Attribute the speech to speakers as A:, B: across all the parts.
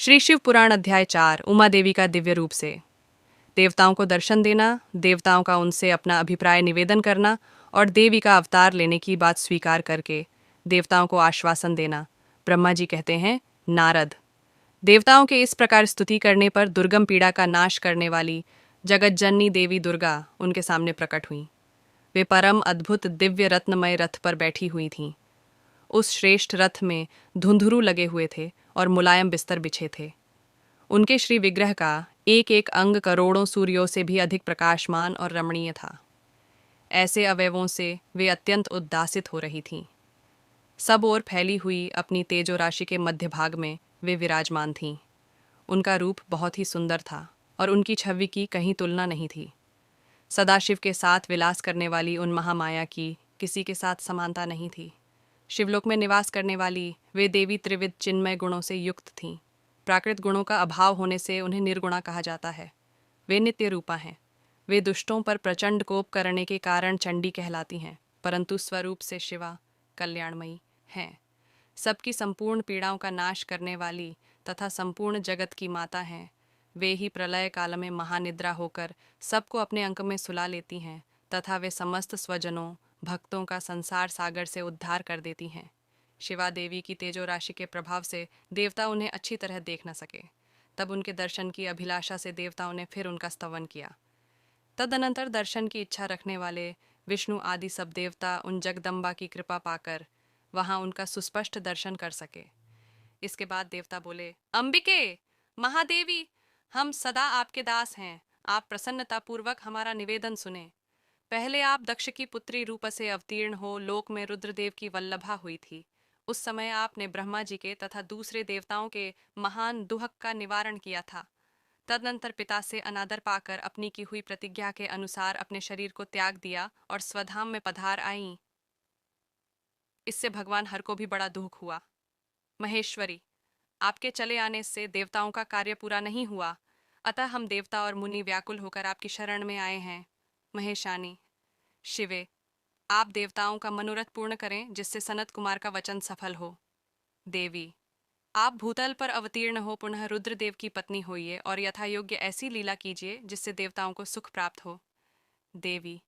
A: श्री शिव पुराण अध्याय 4 उमा देवी का दिव्य रूप से। देवताओं को दर्शन देना, देवताओं का उनसे अपना अभिप्राय निवेदन करना और देवी का अवतार लेने की बात स्वीकार करके देवताओं को आश्वासन देना। ब्रह्मा जी कहते हैं, नारद, देवताओं के इस प्रकार स्तुति करने पर दुर्गम पीड़ा का नाश करने वाली जगतजननी देवी दुर्गा उनके सामने प्रकट हुईं। वे परम अद्भुत दिव्य रत्नमय रथ पर बैठी हुई थीं। उस श्रेष्ठ रथ में धुंधुरु लगे हुए थे और मुलायम बिस्तर बिछे थे। उनके श्री विग्रह का एक एक अंग करोड़ों सूर्यों से भी अधिक प्रकाशमान और रमणीय था। ऐसे अवयवों से वे अत्यंत उद्दासित हो रही थीं। सब ओर फैली हुई अपनी तेजो राशि के मध्य भाग में वे विराजमान थीं। उनका रूप बहुत ही सुंदर था और उनकी छवि की कहीं तुलना नहीं थी। सदाशिव के साथ विलास करने वाली उन महामाया की किसी के साथ समानता नहीं थी। शिवलोक में निवास करने वाली वे देवी त्रिविध चिन्मय गुणों से युक्त थीं। प्राकृत गुणों का अभाव होने से उन्हें निर्गुणा कहा जाता है। वे नित्य रूपा हैं। वे दुष्टों पर प्रचंड कोप करने के कारण चंडी कहलाती हैं, परंतु स्वरूप से शिवा कल्याणमयी हैं। सबकी संपूर्ण पीड़ाओं का नाश करने वाली तथा संपूर्ण जगत की माता हैं। वे ही प्रलय काल में महानिद्रा होकर सबको अपने अंक में सुला लेती हैं तथा वे समस्त स्वजनों भक्तों का संसार सागर से उद्धार कर देती हैं। शिवा देवी की तेजो राशि के प्रभाव से देवता उन्हें अच्छी तरह देख न सके। तब उनके दर्शन की अभिलाषा से देवताओं ने फिर उनका स्तवन किया। तदनंतर दर्शन की इच्छा रखने वाले विष्णु आदि सब देवता उन जगदम्बा की कृपा पाकर वहां उनका सुस्पष्ट दर्शन कर सके। इसके बाद देवता बोले, अंबिके, महादेवी, हम सदा आपके दास हैं। आप प्रसन्नतापूर्वक हमारा निवेदन सुने। पहले आप दक्ष की पुत्री रूप से अवतीर्ण हो लोक में रुद्रदेव की वल्लभा हुई थी। उस समय आपने ब्रह्मा जी के तथा दूसरे देवताओं के महान दुहक का निवारण किया था। तदनंतर पिता से अनादर पाकर अपनी की हुई प्रतिज्ञा के अनुसार अपने शरीर को त्याग दिया और स्वधाम में पधार आईं। इससे भगवान हर को भी बड़ा दुख हुआ। महेश्वरी, आपके चले आने से देवताओं का कार्य पूरा नहीं हुआ, अतः हम देवता और मुनि व्याकुल होकर आपकी शरण में आए हैं। महेशानी, शिवे, आप देवताओं का मनोरथ पूर्ण करें जिससे सनत कुमार का वचन सफल हो। देवी, आप भूतल पर अवतीर्ण हो पुनः रुद्रदेव की पत्नी होइए और यथा योग्य ऐसी लीला कीजिए जिससे देवताओं को सुख प्राप्त हो। देवी,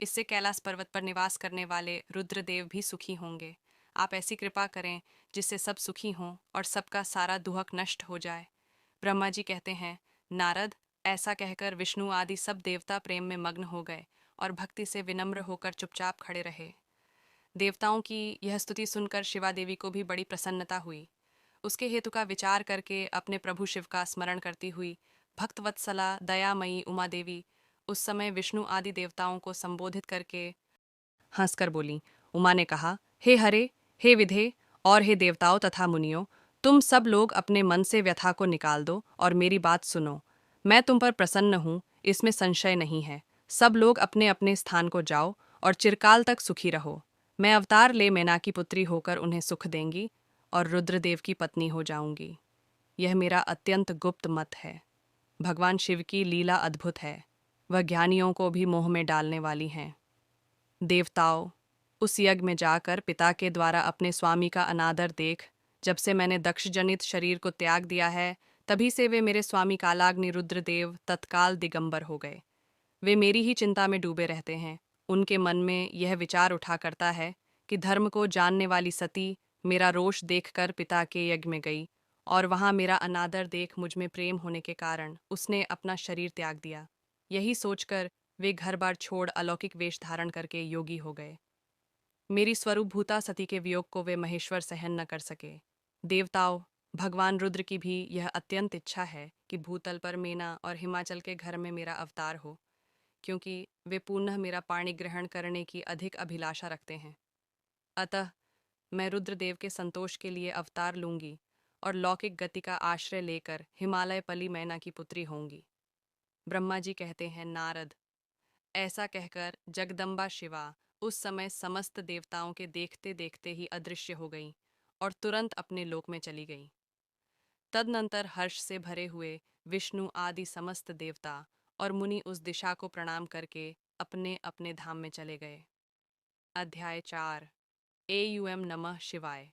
A: इससे कैलाश पर्वत पर निवास करने वाले रुद्रदेव भी सुखी होंगे। आप ऐसी कृपा करें जिससे सब सुखी हों और सबका सारा दुहक नष्ट हो जाए। ब्रह्मा जी कहते हैं, नारद, ऐसा कहकर विष्णु आदि सब देवता प्रेम में मग्न हो गए और भक्ति से विनम्र होकर चुपचाप खड़े रहे। देवताओं की यह स्तुति सुनकर शिवा देवी को भी बड़ी प्रसन्नता हुई। उसके हेतु का विचार करके अपने प्रभु शिव का स्मरण करती हुई भक्तवत्सला दयामयी उमा देवी उस समय विष्णु आदि देवताओं को संबोधित करके हंसकर बोली। उमा ने कहा, हे हरे, हे विधे और हे देवताओं तथा मुनियों, तुम सब लोग अपने मन से व्यथा को निकाल दो और मेरी बात सुनो। मैं तुम पर प्रसन्न हूँ, इसमें संशय नहीं है। सब लोग अपने अपने स्थान को जाओ और चिरकाल तक सुखी रहो। मैं अवतार ले मैना की पुत्री होकर उन्हें सुख देंगी और रुद्रदेव की पत्नी हो जाऊंगी। यह मेरा अत्यंत गुप्त मत है। भगवान शिव की लीला अद्भुत है। वह ज्ञानियों को भी मोह में डालने वाली हैं। देवताओं, उस यज्ञ में जाकर पिता के द्वारा अपने स्वामी का अनादर देख, जब से मैंने दक्ष जनित शरीर को त्याग दिया है, तभी से वे मेरे स्वामी कालाग्नि रुद्रदेव तत्काल दिगंबर हो गए। वे मेरी ही चिंता में डूबे रहते हैं। उनके मन में यह विचार उठा करता है कि धर्म को जानने वाली सती मेरा रोष देखकर पिता के यज्ञ में गई और वहां मेरा अनादर देख मुझ में प्रेम होने के कारण उसने अपना शरीर त्याग दिया। यही सोचकर वे घर बार छोड़ अलौकिक वेश धारण करके योगी हो गए। मेरी स्वरूपभूता सती के वियोग को वे महेश्वर सहन न कर सके। देवताओं, भगवान रुद्र की भी यह अत्यंत इच्छा है कि भूतल पर मेना और हिमाचल के घर में मेरा अवतार हो, क्योंकि वे पुनः मेरा पाणी ग्रहण करने की अधिक अभिलाषा रखते हैं। अतः मैं रुद्रदेव के संतोष के लिए अवतार लूंगी और लौकिक गति का आश्रय लेकर हिमालय पली मैना की पुत्री होंगी। ब्रह्मा जी कहते हैं, नारद, ऐसा कहकर जगदम्बा शिवा उस समय समस्त देवताओं के देखते देखते ही अदृश्य हो गईं और तुरंत अपने लोक में चली गईं। तदनंतर हर्ष से भरे हुए विष्णु आदि समस्त देवता और मुनि उस दिशा को प्रणाम करके अपने अपने धाम में चले गए। अध्याय 4 एयूएम नमः शिवाय।